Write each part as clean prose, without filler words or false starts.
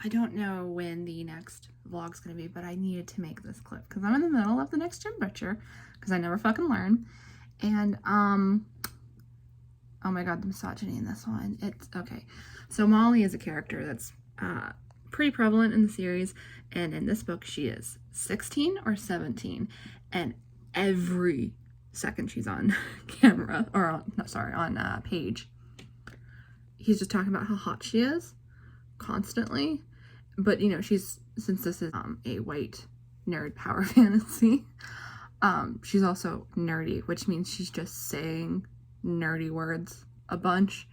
I don't know when the next vlog's gonna be, but I needed to make this clip because I'm in the middle of the next gym butcher because I never fucking learn. And oh my god, the misogyny in this one. It's okay. So Molly is a character that's pretty prevalent in the series, and in this book she is 16 or 17, and every second she's on camera or on page, he's just talking about how hot she is constantly. But you know, since this is a white nerd power fantasy, she's also nerdy, which means she's just saying nerdy words a bunch.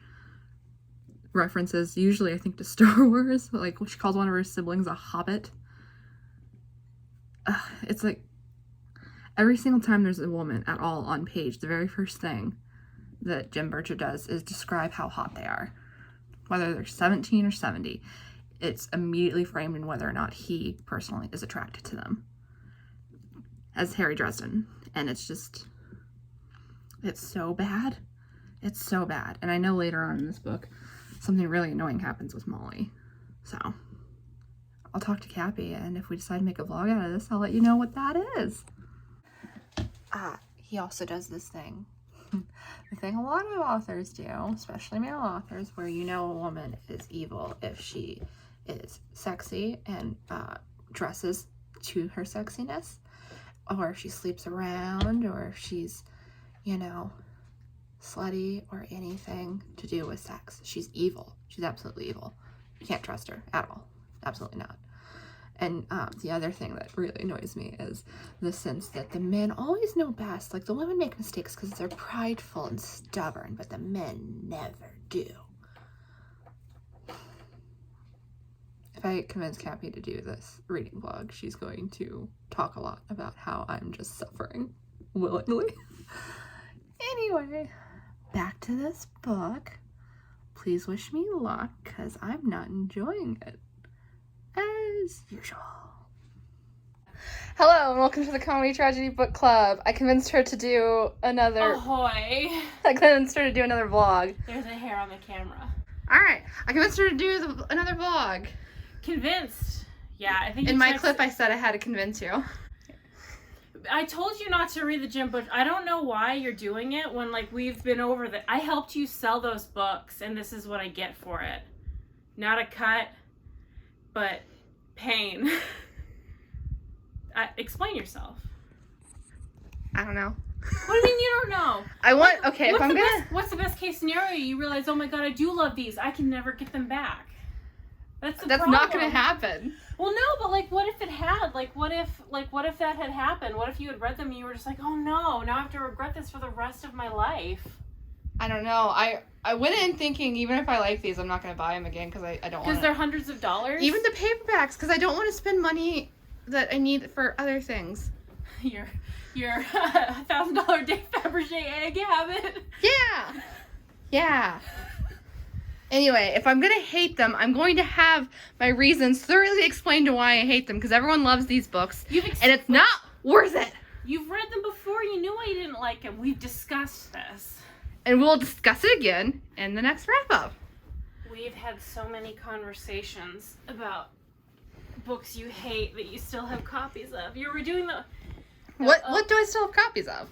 References usually I think to Star Wars, like she calls one of her siblings a hobbit. It's like every single time there's a woman at all on page, the very first thing that Jim Butcher does is describe how hot they are, whether they're 17 or 70. It's immediately framed in whether or not he personally is attracted to them as Harry Dresden. And it's so bad. It's so bad. And I know later on in this book something really annoying happens with Molly. So I'll talk to Cappie, and if we decide to make a vlog out of this, I'll let you know what that is. He also does this thing. The thing a lot of authors do, especially male authors, where you know a woman is evil if she is sexy and dresses to her sexiness, or if she sleeps around, or if she's, you know, slutty or anything to do with sex. She's evil. She's absolutely evil. You can't trust her at all. Absolutely not. And the other thing that really annoys me is the sense that the men always know best. Like, the women make mistakes because they're prideful and stubborn, but the men never do. If I convince Cappie to do this reading vlog, she's going to talk a lot about how I'm just suffering willingly. Anyway, back to this book. Please wish me luck, because I'm not enjoying it as usual. Hello, and welcome to the Comedy Tragedy Book Club. I convinced her to do another... Ahoy! I convinced her to do another vlog. There's a hair on the camera. Alright, I convinced her to do another vlog. Convinced. Yeah, I think in my clip I said I had to convince you. I told you not to read the gym book. I don't know why you're doing it when, like, we've been over that. I helped you sell those books, and this is what I get for it. Not a cut, but pain. Explain yourself. I don't know. What do you mean you don't know? I want, okay, if I'm gonna... What's the best case scenario? You realize, oh my god, I do love these. I can never get them back. That's problem. Not gonna happen. Well, no, but like, what if it had? What if that had happened? What if you had read them and you were just like, oh no, now I have to regret this for the rest of my life? I don't know. I went in thinking, even if I like these, I'm not gonna buy them again because I don't want. Because they're hundreds of dollars. Even the paperbacks, because I don't want to spend money that I need for other things. Your $1,000 Dave Fabergé egg habit. Yeah. Yeah. Anyway, if I'm gonna hate them, I'm going to have my reasons thoroughly explained to why I hate them, because everyone loves these books, and it's not worth it. You've read them before. You knew I didn't like them. We've discussed this. And we'll discuss it again in the next wrap-up. We've had so many conversations about books you hate that you still have copies of. You were doing the... What do I still have copies of?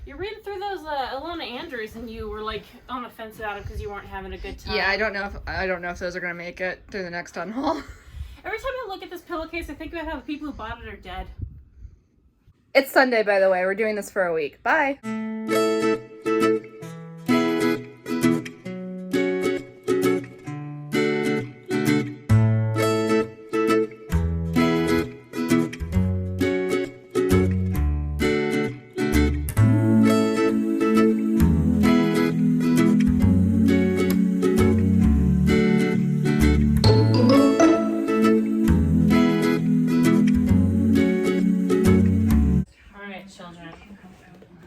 You're reading through those Ilona Andrews, and you were like on the fence about them because you weren't having a good time. Yeah, I don't know if those are gonna make it through the next unhaul. Every time I look at this pillowcase, I think about how the people who bought it are dead. It's Sunday, by the way. We're doing this for a week. Bye.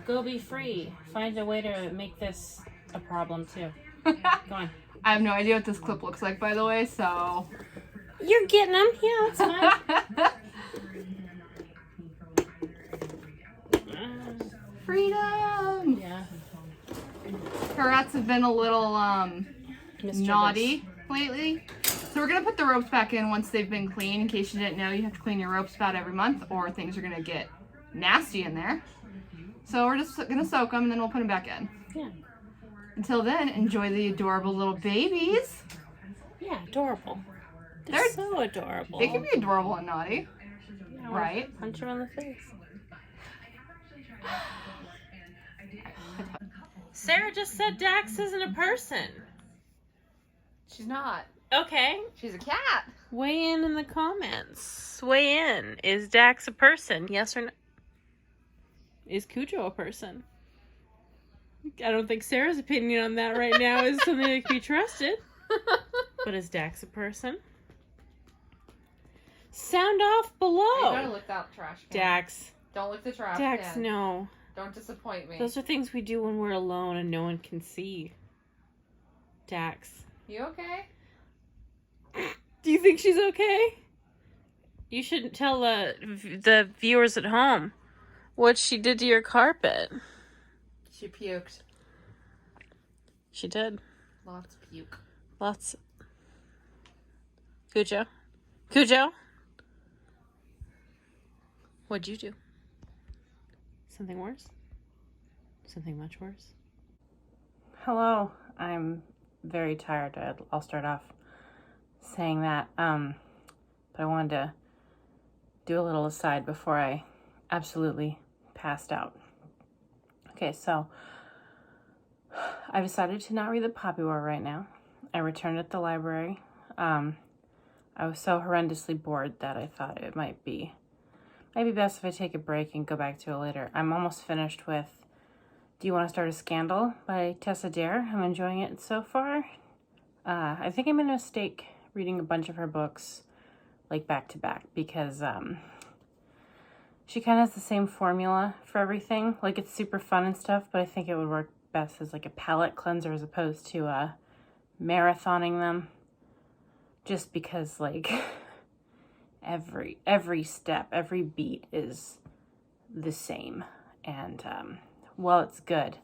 Go be free. Find a way to make this a problem too. Go on. I have no idea what this clip looks like, by the way, so... You're getting them? Yeah, that's fine. Freedom! Yeah. Her rats have been a little, naughty lately. So we're going to put the ropes back in once they've been cleaned. In case you didn't know, you have to clean your ropes about every month or things are going to get nasty in there. So we're just going to soak them and then we'll put them back in. Yeah. Until then, enjoy the adorable little babies. Yeah, adorable. They're so adorable. They can be adorable and naughty. Yeah, right? Punch them in the face. Sarah just said Dax isn't a person. She's not. Okay. She's a cat. Weigh in the comments. Weigh in. Is Dax a person? Yes or no? Is Cujo a person? I don't think Sarah's opinion on that right now is something that can be trusted. But is Dax a person? Sound off below. You gotta lick that trash can. Dax. Don't lick the trash Dax, can. no. Don't disappoint me. Those are things we do when we're alone and no one can see. Dax. You okay? Do you think she's okay? You shouldn't tell the viewers at home what she did to your carpet. She puked. She did. Lots of puke. Lots. Cujo? Cujo? What'd you do? Something worse? Something much worse? Hello. I'm very tired. I'll start off saying that. But I wanted to do a little aside before I absolutely passed out. Okay, so I decided to not read the Poppy War right now. I returned at the library. I was so horrendously bored that I thought it might be best if I take a break and go back to it later. I'm almost finished with Do You Want to Start a Scandal by Tessa Dare. I'm enjoying it so far. I think I made a mistake reading a bunch of her books like back to back because she kind of has the same formula for everything. Like it's super fun and stuff, but I think it would work best as like a palate cleanser as opposed to marathoning them. Just because like every step, every beat is the same. And while it's good,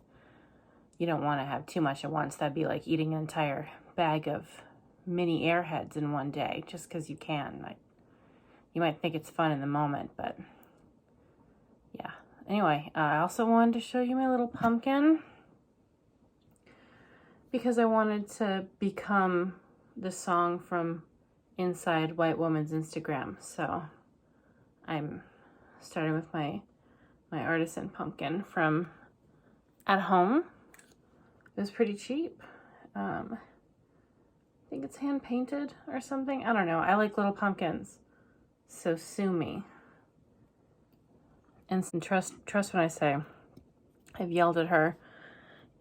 you don't want to have too much at once. That'd be like eating an entire bag of mini Airheads in one day just because you can. You might think it's fun in the moment, but yeah. Anyway, I also wanted to show you my little pumpkin because I wanted to become the song from inside White Woman's Instagram. So I'm starting with my artisan pumpkin from at home. It was pretty cheap. I think it's hand painted or something. I don't know. I like little pumpkins. So sue me. And trust when I say I've yelled at her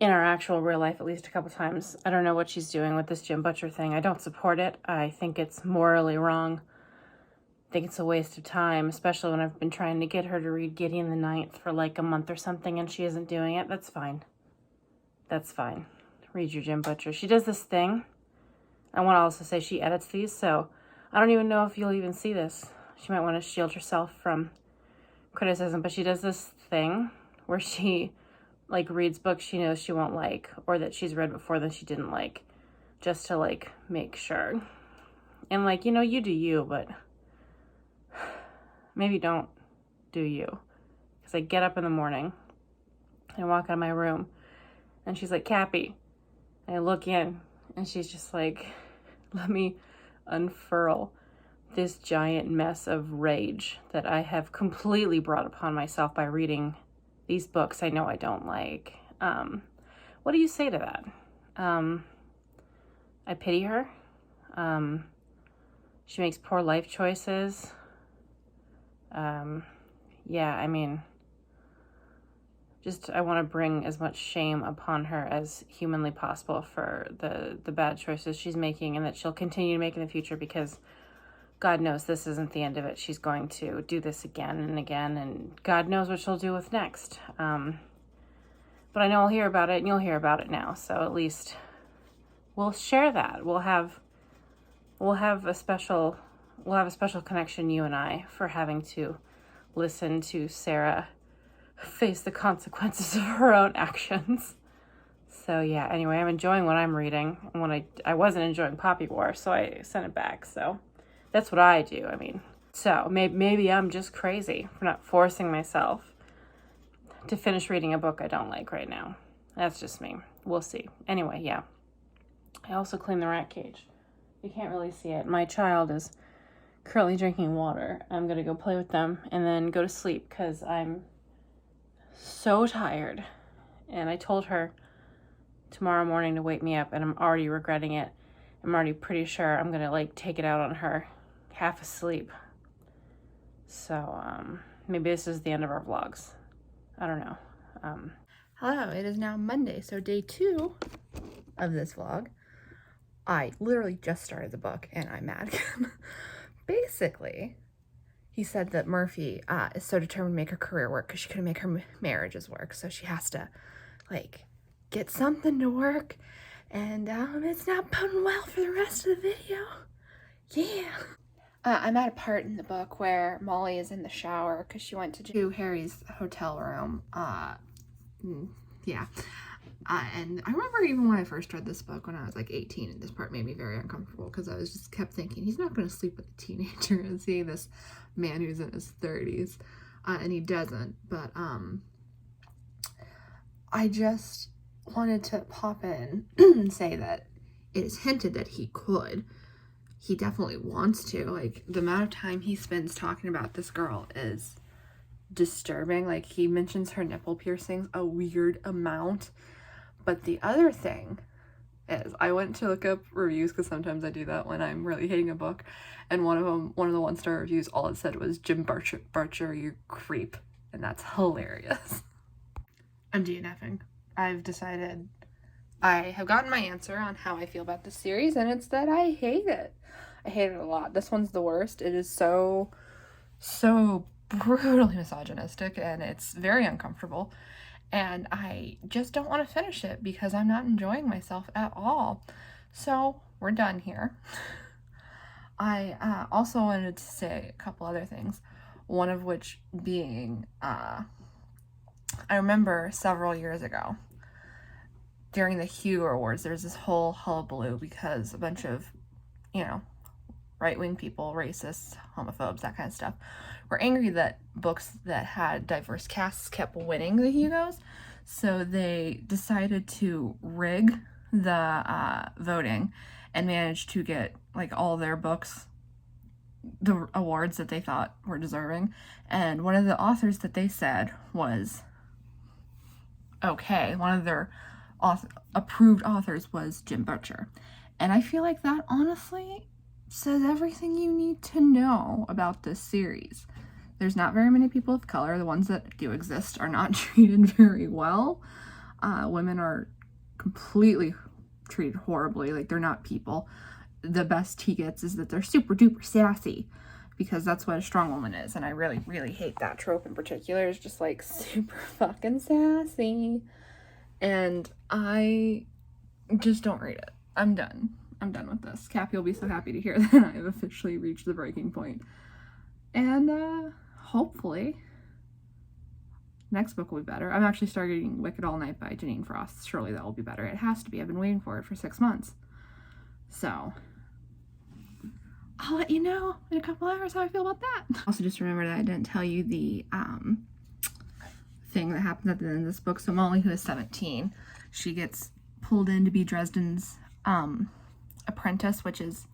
in our actual real life at least a couple times. I don't know what she's doing with this Jim Butcher thing. I don't support it. I think it's morally wrong. I think it's a waste of time, especially when I've been trying to get her to read Gideon the Ninth for like a month or something and she isn't doing it. That's fine. That's fine. Read your Jim Butcher. She does this thing. I want to also say she edits these, so I don't even know if you'll even see this. She might want to shield herself from criticism, but she does this thing where she like reads books she knows she won't like or that she's read before that she didn't like just to like make sure. And like, you know, you do you, but maybe don't do you. Because I get up in the morning and I walk out of my room and she's like, Cappie. And I look in and she's just like, let me unfurl this giant mess of rage that I have completely brought upon myself by reading these books I know I don't like. What do you say to that? I pity her. She makes poor life choices. Yeah, I mean, just I want to bring as much shame upon her as humanly possible for the bad choices she's making and that she'll continue to make in the future because God knows this isn't the end of it. She's going to do this again and again, and God knows what she'll do with next. But I know I'll hear about it, and you'll hear about it now. So at least we'll share that. We'll have a special connection, you and I, for having to listen to Sarah face the consequences of her own actions. So yeah, anyway, I'm enjoying what I'm reading. And when I wasn't enjoying Poppy War, so I sent it back. So that's what I do. I mean, so maybe I'm just crazy for not forcing myself to finish reading a book I don't like right now. That's just me. We'll see. Anyway, yeah. I also cleaned the rat cage. You can't really see it. My child is currently drinking water. I'm going to go play with them and then go to sleep because I'm so tired. And I told her tomorrow morning to wake me up, and I'm already regretting it. I'm already pretty sure I'm going to like take it out on her half asleep. So maybe this is the end of our vlogs. I don't know. Hello, it is now Monday, so day 2 of this vlog. I literally just started the book and I'm mad again. Basically, he said that Murphy is so determined to make her career work because she couldn't make her marriages work, so she has to like get something to work, and it's not boding well for the rest of the video. Yeah. I'm at a part in the book where Molly is in the shower because she went to Harry's hotel room. Yeah. And I remember even when I first read this book when I was like 18, and this part made me very uncomfortable because I was just kept thinking, he's not going to sleep with a teenager and seeing this man who's in his 30s. And he doesn't. But I just wanted to pop in and say that it is hinted that he could. He definitely wants to. Like, the amount of time he spends talking about this girl is disturbing. Like, he mentions her nipple piercings a weird amount. But the other thing is, I went to look up reviews because sometimes I do that when I'm really hating a book, and one of the 1-star reviews, all it said was, Jim Butcher, you creep, and that's hilarious. I'm DNFing. I've decided I have gotten my answer on how I feel about this series, and it's that I hate it. I hate it a lot. This one's the worst. It is so brutally misogynistic, and it's very uncomfortable. And I just don't want to finish it because I'm not enjoying myself at all. So we're done here. I also wanted to say a couple other things. One of which being, I remember several years ago, during the Hugh Awards, there's this whole hullabaloo because a bunch of, right-wing people, racists, homophobes, that kind of stuff, were angry that books that had diverse casts kept winning the Hugos. So they decided to rig the voting and managed to get like all their books the awards that they thought were deserving. And one of the authors that they said was okay, one of their approved authors was Jim Butcher. And I feel like that honestly says everything you need to know about this series. There's not very many people of color. The ones that do exist are not treated very well. Women are completely treated horribly, like they're not people. The best he gets is that they're super duper sassy, because that's what a strong woman is, and I really, really hate that trope in particular. It's just like super fucking sassy, and I just don't read it. I'm done with this. Cappie will be so happy to hear that I've officially reached the breaking point. And hopefully next book will be better. I'm actually starting Wicked All Night by Janine Frost. Surely that will be better. It has to be. I've been waiting for it for 6 months. So I'll let you know in a couple hours how I feel about that. Also, just remember that I didn't tell you the thing that happens at the end of this book. So Molly, who is 17, she gets pulled in to be Dresden's apprentice, which is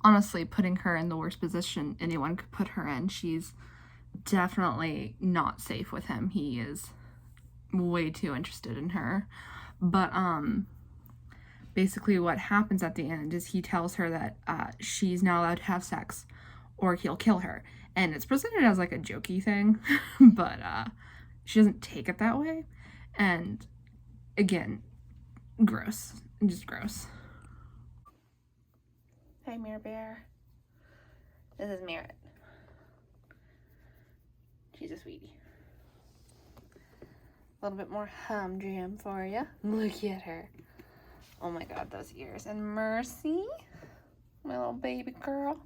honestly putting her in the worst position anyone could put her in. She's definitely not safe with him. He is way too interested in her. But basically what happens at the end is he tells her that she's not allowed to have sex or he'll kill her. And it's presented as like a jokey thing, but she doesn't take it that way. And again, gross. Just gross. Hi, Mirror Bear. This is Merritt. She's a sweetie. A little bit more jam for you. Look at her. Oh my god, those ears. And Mercy, my little baby girl.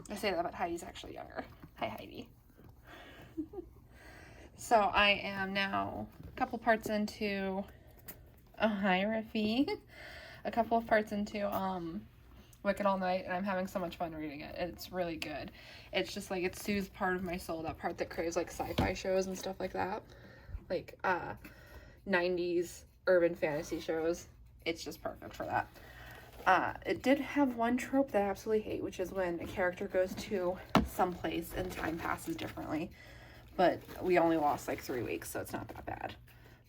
I say that, but Heidi's actually younger. Hi, Heidi. So I am now couple parts into hi Rafi. A couple of parts into Wicked All Night, and I'm having so much fun reading it. It's really good. It's just like it soothes part of my soul, that part that craves like sci-fi shows and stuff like that. Like 90s urban fantasy shows. It's just perfect for that. It did have one trope that I absolutely hate, which is when a character goes to some place and time passes differently. But we only lost like 3 weeks, so it's not that bad.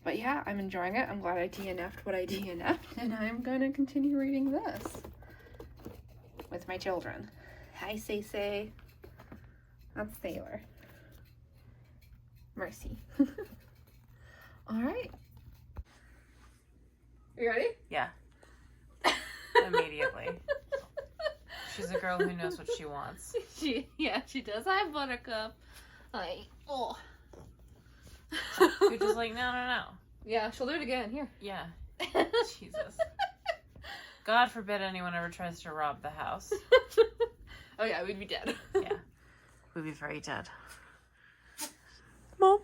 But yeah, I'm enjoying it. I'm glad I DNF'd what I DNF'd, and I'm going to continue reading this with my children. Hi, Say. That's Sailor. Mercy. All right. You ready? Yeah. Immediately. She's a girl who knows what she wants. She does. Hi, Buttercup. Hi. Oh. You're just like, no. Yeah, she'll do it again. Here. Yeah. Jesus. God forbid anyone ever tries to rob the house. Oh yeah, we'd be dead. Yeah. We'd be very dead. Mom.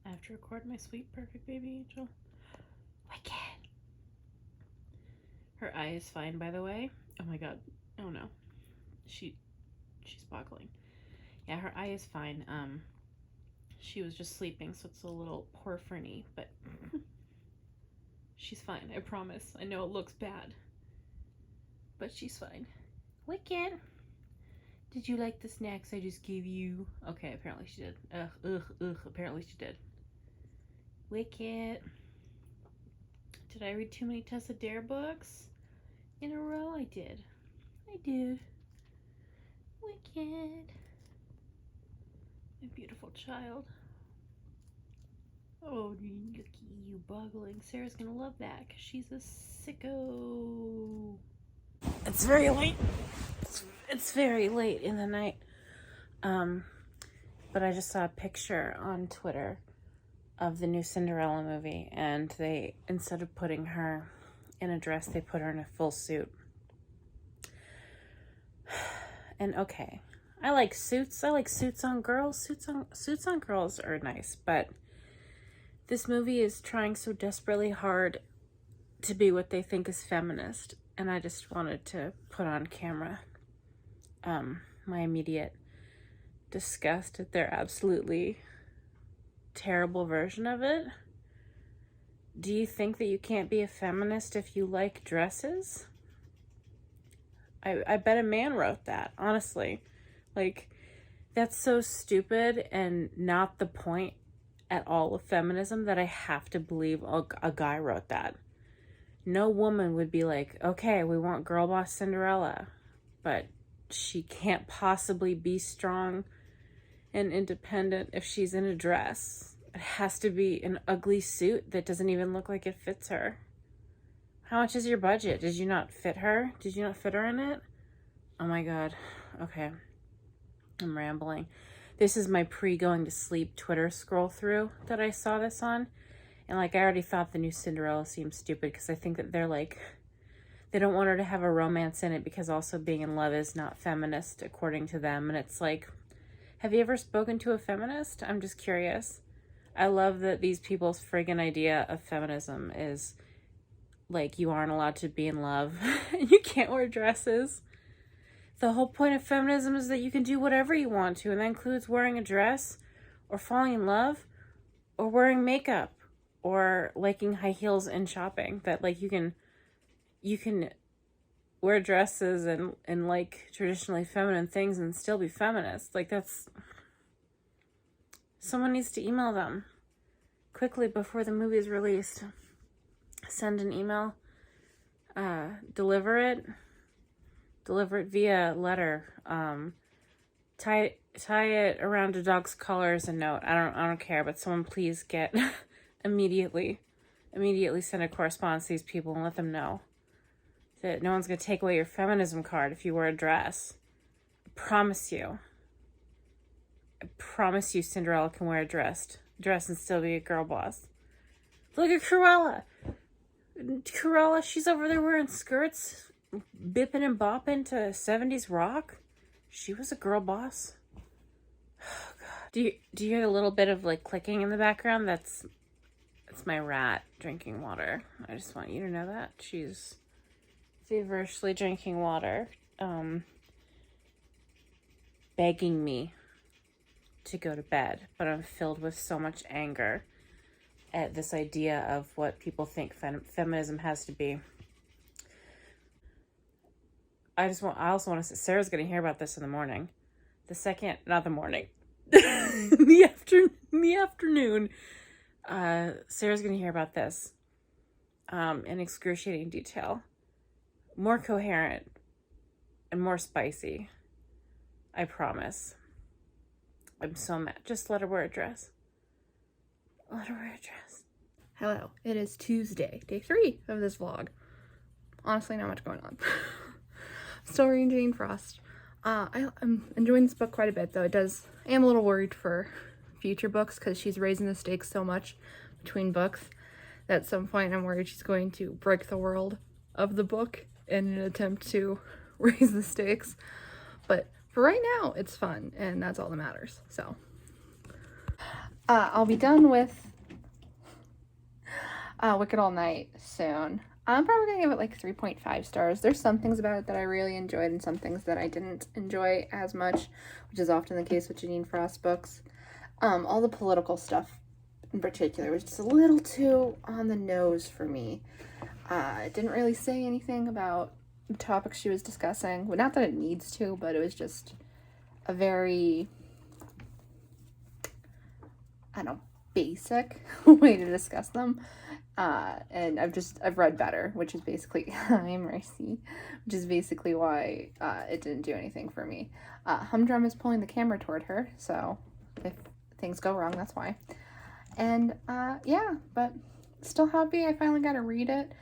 I have to record my sweet, perfect baby angel. Wicked. Her eye is fine, by the way. Oh my god. Oh no. She's boggling. Yeah, her eye is fine. She was just sleeping, so it's a little porphyry, but she's fine, I promise. I know it looks bad, but she's fine. Wicked. Did you like the snacks I just gave you? Okay, apparently she did. Apparently she did. Wicked. Did I read too many Tessa Dare books in a row? I did. Wicked. My beautiful child. Oh, looky you boggling. Sarah's gonna love that because she's a sicko. It's very late. It's very late in the night. But I just saw a picture on Twitter of the new Cinderella movie, and they, instead of putting her in a dress, they put her in a full suit. And okay, I like suits. I like suits on girls. Suits on girls are nice, but this movie is trying so desperately hard to be what they think is feminist, and I just wanted to put on camera my immediate disgust at their absolutely terrible version of it. Do you think that you can't be a feminist if you like dresses? I bet a man wrote that, honestly. Like, that's so stupid and not the point at all of feminism that I have to believe a guy wrote that. No woman would be like, okay, we want girl boss Cinderella, but she can't possibly be strong and independent if she's in a dress. It has to be an ugly suit that doesn't even look like it fits her. How much is your budget? Did you not fit her? Did you not fit her in it? Oh my god. Okay. I'm rambling. This is my pre-going to sleep Twitter scroll through that I saw this on. And like, I already thought the new Cinderella seemed stupid because I think that they're like, they don't want her to have a romance in it because also being in love is not feminist according to them. And it's like, have you ever spoken to a feminist? I'm just curious. I love that these people's friggin' idea of feminism is like, you aren't allowed to be in love. You can't wear dresses. The whole point of feminism is that you can do whatever you want to, and that includes wearing a dress, or falling in love, or wearing makeup, or liking high heels and shopping. That like you can wear dresses and like traditionally feminine things and still be feminist. Like, that's, someone needs to email them quickly before the movie is released. Send an email, deliver it via letter, tie it around a dog's collar as a note. I don't care, but someone please get immediately send a correspondence to these people and let them know that no one's gonna take away your feminism card if you wear a dress. I promise you, Cinderella can wear a dress and still be a girl boss. Look at Cruella, she's over there wearing skirts, bipping and bopping to 70s rock. She was a girl boss. Oh god. Do you hear a little bit of like clicking in the background? That's my rat drinking water. I just want you to know that. She's feverishly drinking water, begging me to go to bed, but I'm filled with so much anger at this idea of what people think feminism has to be. I also want to say, Sarah's going to hear about this in the morning. Not the morning, in the afternoon. Sarah's going to hear about this in excruciating detail. More coherent and more spicy. I promise. I'm so mad. Just let her wear a dress. Let her wear a dress. Hello, it is Tuesday, day 3 of this vlog. Honestly, not much going on. Still reading Jane Frost. I'm enjoying this book quite a bit, though I am a little worried for future books because she's raising the stakes so much between books that at some point I'm worried she's going to break the world of the book in an attempt to raise the stakes. But for right now, it's fun, and that's all that matters. So, I'll be done with Wicked All Night soon. I'm probably gonna give it like 3.5 stars. There's some things about it that I really enjoyed and some things that I didn't enjoy as much, which is often the case with Jane Frost books. All the political stuff in particular was just a little too on the nose for me. It didn't really say anything about the topics she was discussing. Well, not that it needs to, but it was just a very, I don't know, basic way to discuss them. And I've read better, which is basically, I'm Mercy, which is basically why it didn't do anything for me. Humdrum is pulling the camera toward her, so if things go wrong, that's why. And yeah, but still happy I finally got to read it.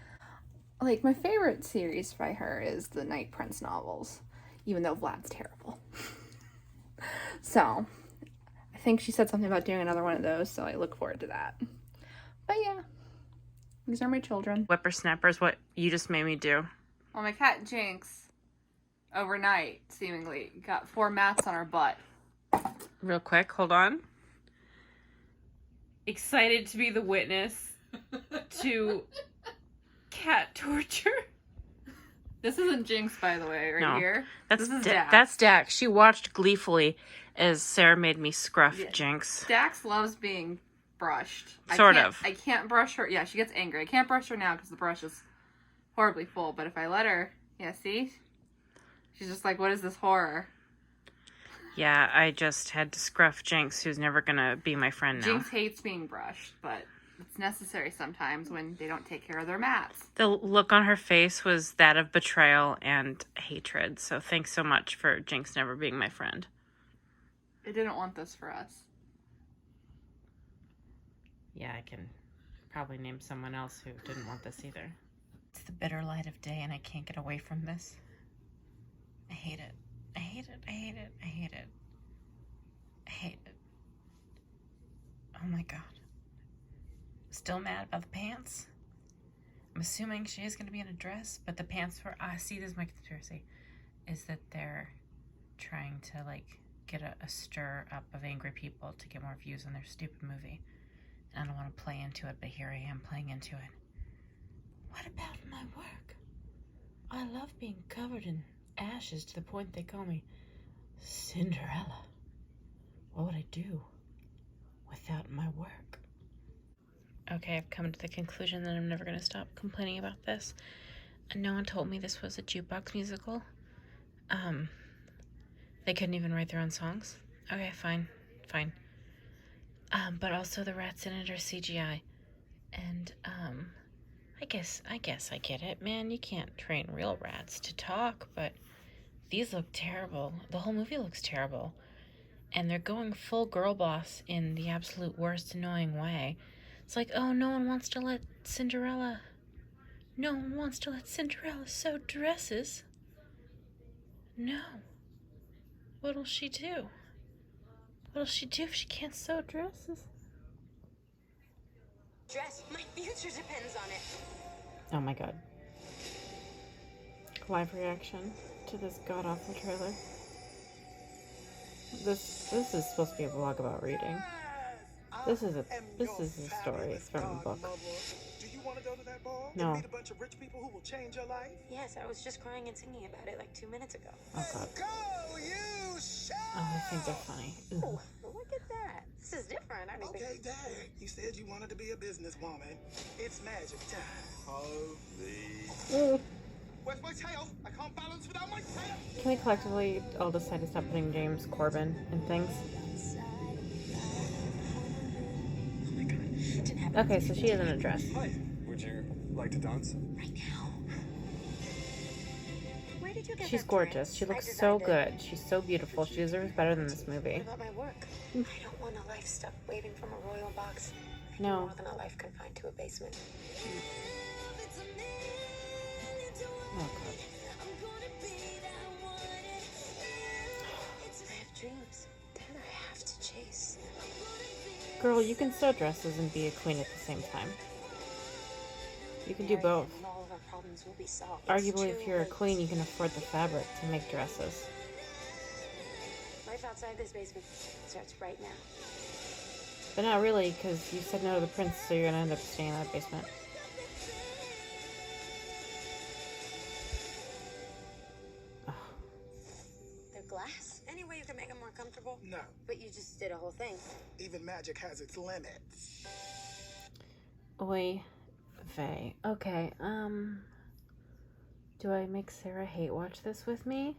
Like, my favorite series by her is the Night Prince novels, even though Vlad's terrible. So, I think she said something about doing another one of those, so I look forward to that. But yeah, these are my children. Whippersnappers, what you just made me do. Well, my cat Jinx, overnight, seemingly, got 4 mats on her butt. Real quick, hold on. Excited to be the witness to cat torture. This isn't Jinx, by the way, right here. This is Dax. That's Dax. She watched gleefully as Sarah made me scruff Jinx. Dax loves being brushed. Sort of. I can't brush her. Yeah, she gets angry. I can't brush her now because the brush is horribly full. But if I let her, yeah, see? She's just like, what is this horror? Yeah, I just had to scruff Jinx, who's never gonna be my friend now. Jinx hates being brushed, but it's necessary sometimes when they don't take care of their mats. The look on her face was that of betrayal and hatred. So thanks so much for Jinx never being my friend. It didn't want this for us. Yeah, I can probably name someone else who didn't want this either. It's the bitter light of day and I can't get away from this. I hate it. I hate it. I hate it. I hate it. I hate it. Oh my god. Still mad about the pants? I'm assuming she is going to be in a dress, but the pants were... see, this is my conspiracy. Is that they're trying to, like, get a stir up of angry people to get more views on their stupid movie. And I don't want to play into it, but here I am playing into it. What about my work? I love being covered in ashes to the point they call me Cinderella. What would I do without my work? Okay, I've come to the conclusion that I'm never going to stop complaining about this. And no one told me this was a jukebox musical. They couldn't even write their own songs. Okay, fine. But also the rats in it are CGI. And, I guess I get it, man. You can't train real rats to talk, but these look terrible. The whole movie looks terrible. And they're going full girl boss in the absolute worst annoying way. It's like, oh, no one wants to let Cinderella sew dresses. No. What'll she do? What'll she do if she can't sew dresses? Dress. My future depends on it. Oh my god. Live reaction to this god-awful trailer. This is supposed to be a vlog about reading. This is a story from the book. Do you want to go to that ball? No. And meet a bunch of rich people who will change your life? Yes, I was just crying and singing about it like 2 minutes ago. Oh god. Go, you show! Oh, I think they're funny. Oh, look at that. This is different. I mean, Okay, Dad. You said you wanted to be a businesswoman. It's magic time. Holy. Where's my tail? I can't balance without my tail. Can we collectively all decide to stop putting James Corbin in things? Okay, so she isn't a dress. Hi. Would you like to dance? right now. Where did you get She's that gorgeous. dress? She I looks so designed it. good. She's so beautiful. She deserves better than this movie. What about my work? I don't want a life stuck waving from a royal box. I No. need more than a life confined to a basement. Oh god. I have dreams that I have to chase. Girl, you can sew dresses and be a queen at the same time. You can do Marry both. him and all of our problems will be solved. Arguably, It's if you're a too queen, you can afford the fabric to make dresses. late. Life outside this basement starts right now. But not really, because you said no to the prince, so you're gonna end up staying in that basement. They're glass. Any way you can make them more comfortable? No. But you just did a whole thing. Even magic has its limits. Oy vey. Okay, do I make Sarah hate watch this with me?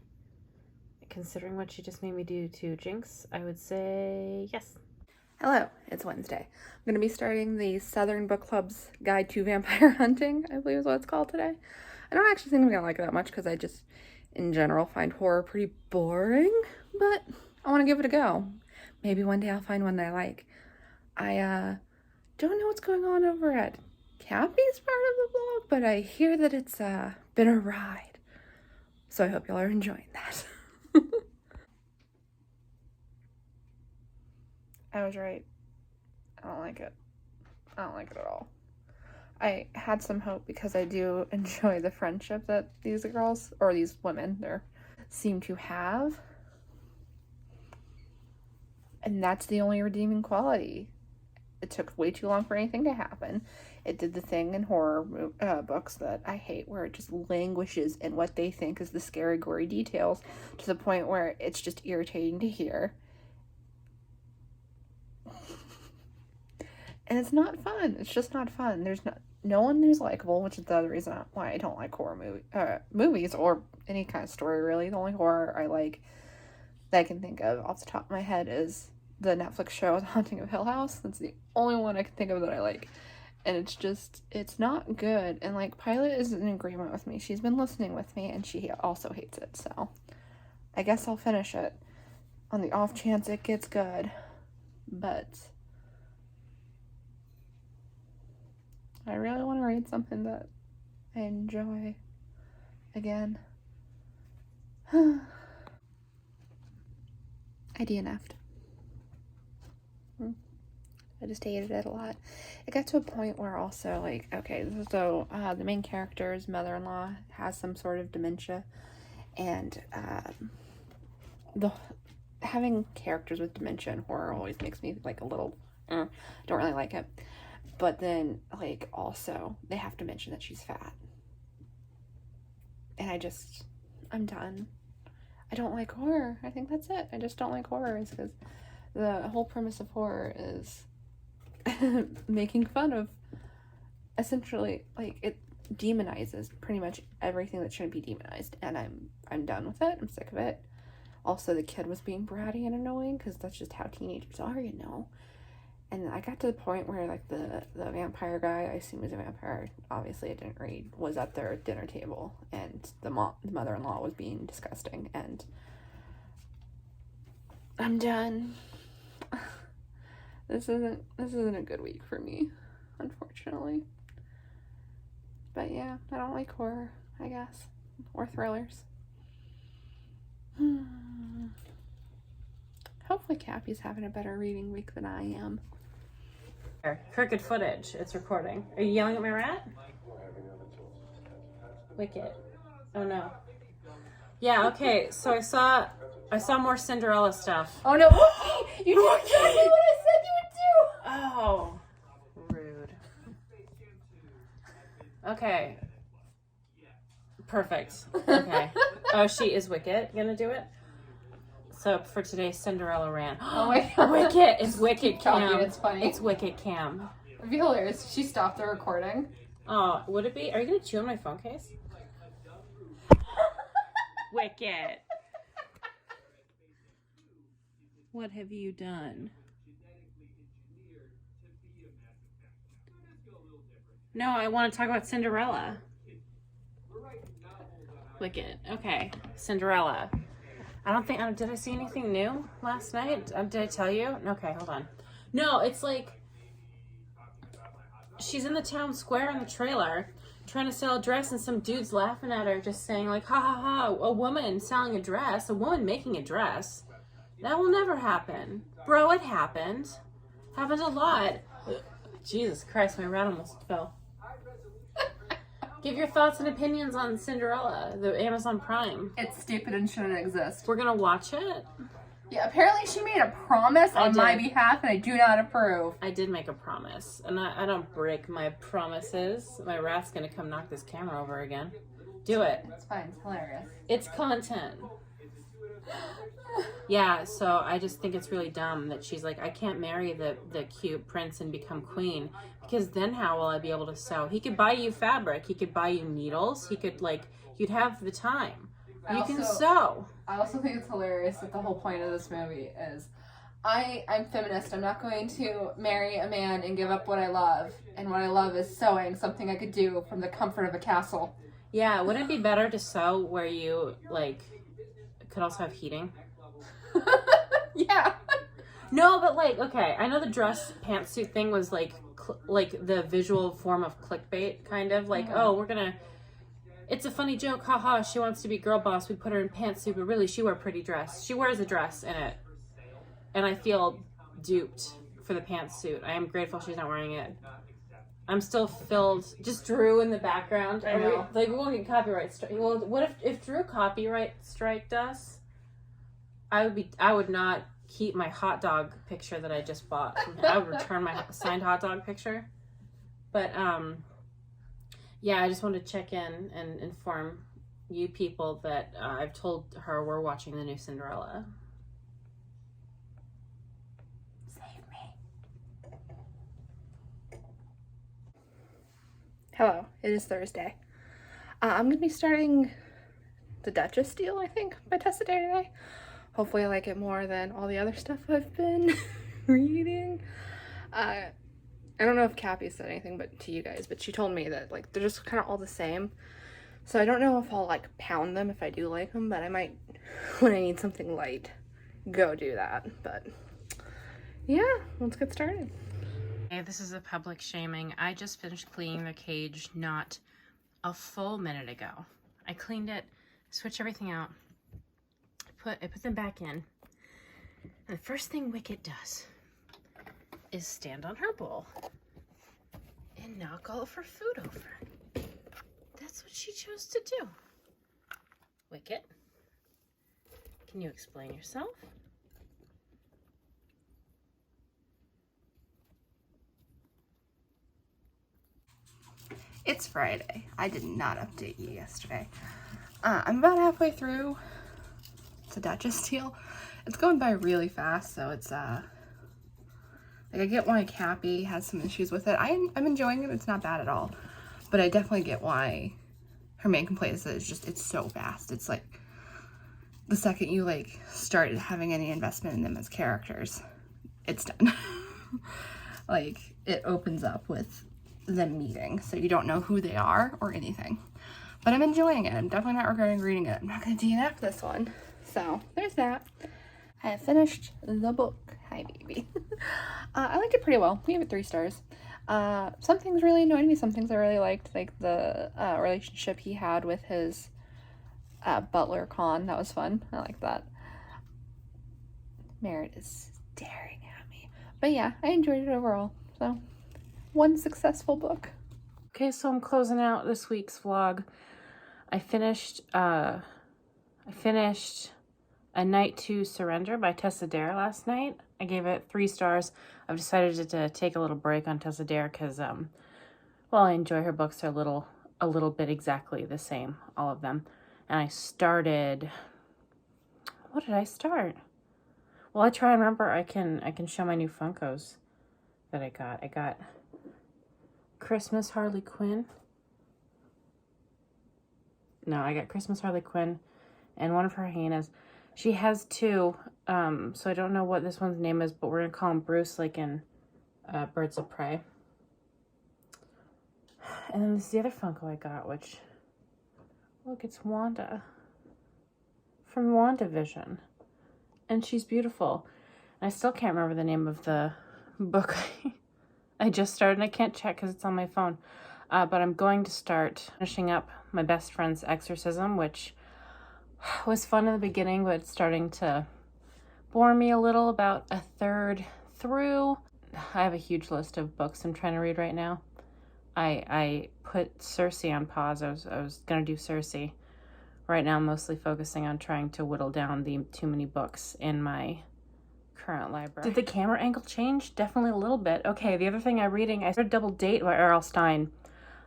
Considering what she just made me do to Jinx, I would say yes. Hello, it's Wednesday. I'm going to be starting the Southern Book Club's Guide to Vampire Hunting, I believe is what it's called today. I don't actually think I'm going to like it that much because I just, in general, find horror pretty boring, but I want to give it a go. Maybe one day I'll find one that I like. I don't know what's going on over at Cappie's part of the blog, but I hear that it's been a ride. So I hope y'all are enjoying that. I was right. I don't like it. I don't like it at all. I had some hope because I do enjoy the friendship that these girls, or these women, seem to have. And that's the only redeeming quality. It took way too long for anything to happen. It did the thing in horror books that I hate, where it just languishes in what they think is the scary, gory details to the point where it's just irritating to hear. And it's not fun. It's just not fun. There's no one who's likable, which is the other reason why I don't like horror movies or any kind of story, really. The only horror I like that I can think of off the top of my head is the Netflix show The Haunting of Hill House. That's the only one I can think of that I like. And it's not good. And, like, Pilot is in agreement with me. She's been listening with me, and she also hates it. So I guess I'll finish it on the off chance it gets good. But I really want to read something that I enjoy again. I DNF'd. I just hated it a lot. It got to a point where also, like, okay, so the main character's mother-in-law has some sort of dementia, and having characters with dementia in horror always makes me, like, a little, don't really like it. But then, like, also, they have to mention that she's fat. And I'm done. I don't like horror. I think that's it. I just don't like horror. It's because the whole premise of horror is making fun of, essentially, like, it demonizes pretty much everything that shouldn't be demonized. And I'm done with it. I'm sick of it. Also, the kid was being bratty and annoying because that's just how teenagers are, you know. And I got to the point where, like, the vampire guy, I assume is a vampire, obviously I didn't read, was at their dinner table, and the mother-in-law was being disgusting, and I'm done. This isn't a good week for me, unfortunately. But yeah, I don't like horror, I guess, or thrillers. Hopefully Cappie's having a better reading week than I am. Crooked footage. It's recording. Are you yelling at my rat? Wicked. Oh no. Yeah, okay. So I saw I saw more Cinderella stuff. Oh no, Wookie! You did exactly what I said you would do! Oh, rude. Okay. Perfect. Okay. Oh, is Wicket gonna do it? So for today's Cinderella rant. Oh my god. Wicket! It's Wicket Cam. Cappie, it's funny. It's Wicket Cam. It'd be hilarious if she stopped the recording. Oh, would it be? Are you gonna chew on my phone case? Wicket. What have you done? No, I want to talk about Cinderella. Wicket. Okay, Cinderella. I don't think. Did I see anything new last night? Did I tell you? Okay, hold on. No, it's like she's in the town square in the trailer trying to sell a dress, and some dude's laughing at her, just saying like, "Ha ha ha! A woman selling a dress, a woman making a dress. That will never happen, bro. It happened. Happened a lot." Jesus Christ, my rat almost fell. Give your thoughts and opinions on Cinderella, the Amazon Prime. It's stupid and shouldn't exist. We're gonna watch it. Yeah, apparently she made a promise on my did. behalf, and I do not approve. I did make a promise, and I don't break my promises. My rat's gonna come knock this camera over again. Do it. It's fine. It's hilarious. It's content. Yeah, so I just think it's really dumb that she's like, I can't marry the cute prince and become queen, because then how will I be able to sew? He could buy you fabric. He could buy you needles. He could, like, you'd have the time. You can sew. I also think it's hilarious that the whole point of this movie is I'm feminist. I'm not going to marry a man and give up what I love. And what I love is sewing, something I could do from the comfort of a castle. Yeah, wouldn't it be better to sew where you, like, could also have heating? Yeah. No, but, like, okay, I know the dress pantsuit thing was, like the visual form of clickbait, kind of. Like, oh, we're gonna... It's a funny joke, haha, she wants to be girl boss, we put her in pantsuit, but really she wore a pretty dress. She wears a dress in it. And I feel duped for the pantsuit. I am grateful she's not wearing it. I'm still filled, just Drew in the background. I know. Like, we won't get copyright strike. Well, what if Drew copyright striked us? I would not keep my hot dog picture that I just bought. I would return my signed hot dog picture. But, yeah, I just wanted to check in and inform you people that I've told her we're watching the new Cinderella. Save me. Hello, it is Thursday. I'm going to be starting the Duchess deal, I think, by Tessa Day today. Hopefully I like it more than all the other stuff I've been reading. I don't know if Cappie said anything to you guys, but she told me that, like, they're just kind of all the same. So I don't know if I'll, like, pound them if I do like them, but I might, when I need something light, go do that. But, yeah, let's get started. Hey, this is a public shaming. I just finished cleaning the cage not a full minute ago. I cleaned it, switched everything out, I put them back in. And the first thing Wicket does is stand on her bowl and knock all of her food over. That's what she chose to do. Wicket, can you explain yourself? It's Friday. I did not update you yesterday. I'm about halfway through the Duchess deal. It's going by really fast, so it's like, I get why Cappie has some issues with it. I'm enjoying it. It's not bad at all, but I definitely get why her main complaint is that it's so fast. It's like the second you like started having any investment in them as characters, it's done. Like, it opens up with them meeting, so you don't know who they are or anything. But I'm enjoying it. I'm definitely not regretting reading it. I'm not going to DNF this one. So, there's that. I have finished the book. Hi, baby. I liked it pretty well. We gave it 3 stars. Some things really annoyed me. Some things I really liked. Like the relationship he had with his butler, Con. That was fun. I like that. Merritt is staring at me. But yeah, I enjoyed it overall. So, one successful book. Okay, so I'm closing out this week's vlog. I finished A Night to Surrender by Tessa Dare last night. I gave it 3 stars. I've decided to take a little break on Tessa Dare because, well, I enjoy her books. They're a little bit exactly the same, all of them. And I started, what did I start? Well, I try and remember. I can show my new Funkos that I got. I got Christmas Harley Quinn. No, I got Christmas Harley Quinn and one of her hyenas. She has 2, so I don't know what this one's name is, but we're going to call him Bruce, like in Birds of Prey. And then this is the other Funko I got, which, look, it's Wanda from WandaVision. And she's beautiful. And I still can't remember the name of the book I just started, and I can't check because it's on my phone. But I'm going to start finishing up my best friend's exorcism, which was fun in the beginning, but it's starting to bore me a little about a third through. I have a huge list of books I'm trying to read right now. I put Circe on pause. I was going to do Circe. Right now I'm mostly focusing on trying to whittle down the too many books in my current library. Did the camera angle change? Definitely a little bit. Okay, the other thing I'm reading, I started Double Date by R.L. Stine.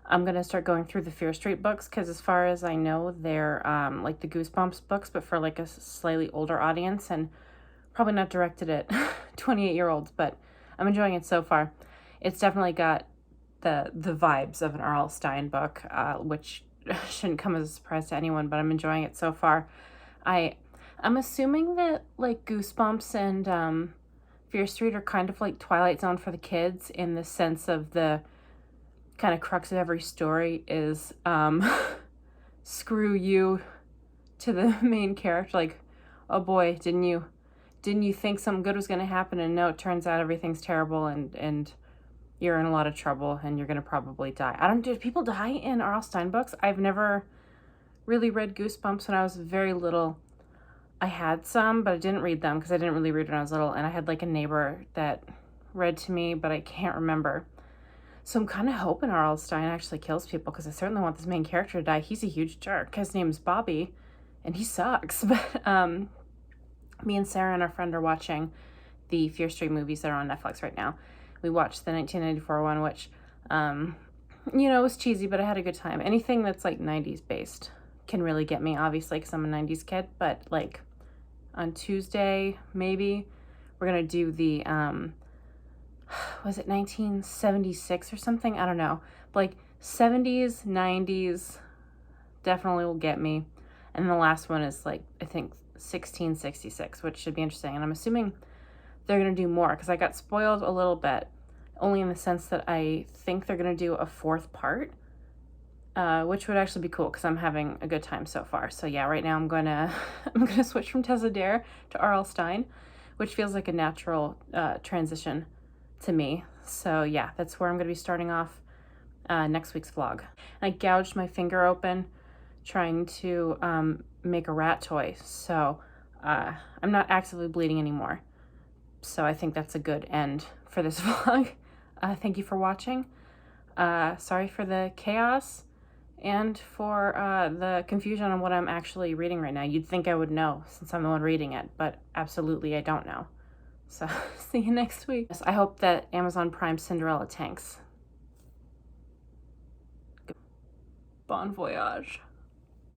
I'm going to start going through the Fear Street books because as far as I know, they're like the Goosebumps books, but for like a slightly older audience and probably not directed at 28-year-olds, but I'm enjoying it so far. It's definitely got the vibes of an R.L. Stine book, which shouldn't come as a surprise to anyone, but I'm enjoying it so far. I'm assuming that like Goosebumps and Fear Street are kind of like Twilight Zone for the kids in the sense of the kind of crux of every story is screw you to the main character. Like, oh boy, didn't you think something good was going to happen, and no, it turns out everything's terrible and you're in a lot of trouble and you're going to probably die. Do people die in R.L. Stine books? I've never really read Goosebumps when I was very little. I had some, but I didn't read them because I didn't really read when I was little, and I had like a neighbor that read to me, but I can't remember. So I'm kind of hoping R.L. Stine actually kills people because I certainly want this main character to die. He's a huge jerk. His name's Bobby, and he sucks. But me and Sarah and our friend are watching the Fear Street movies that are on Netflix right now. We watched the 1994 one, which, was cheesy, but I had a good time. Anything that's like 90s based can really get me, obviously, because I'm a 90s kid. But like on Tuesday, maybe, we're going to do the, was it 1976 or something? I don't know. But like 70s, 90s definitely will get me. And the last one is like, I think 1666, which should be interesting. And I'm assuming they're going to do more because I got spoiled a little bit, only in the sense that I think they're going to do a 4th part, which would actually be cool because I'm having a good time so far. So yeah, right now I'm going to switch from Tessa Dare to R.L. Stine, which feels like a natural transition to me. So yeah, that's where I'm going to be starting off next week's vlog. I gouged my finger open trying to make a rat toy, so I'm not actively bleeding anymore. So I think that's a good end for this vlog. Thank you for watching. Sorry for the chaos and for the confusion on what I'm actually reading right now. You'd think I would know since I'm the one reading it, but absolutely I don't know. So see you next week. I hope that Amazon Prime Cinderella tanks. Bon voyage.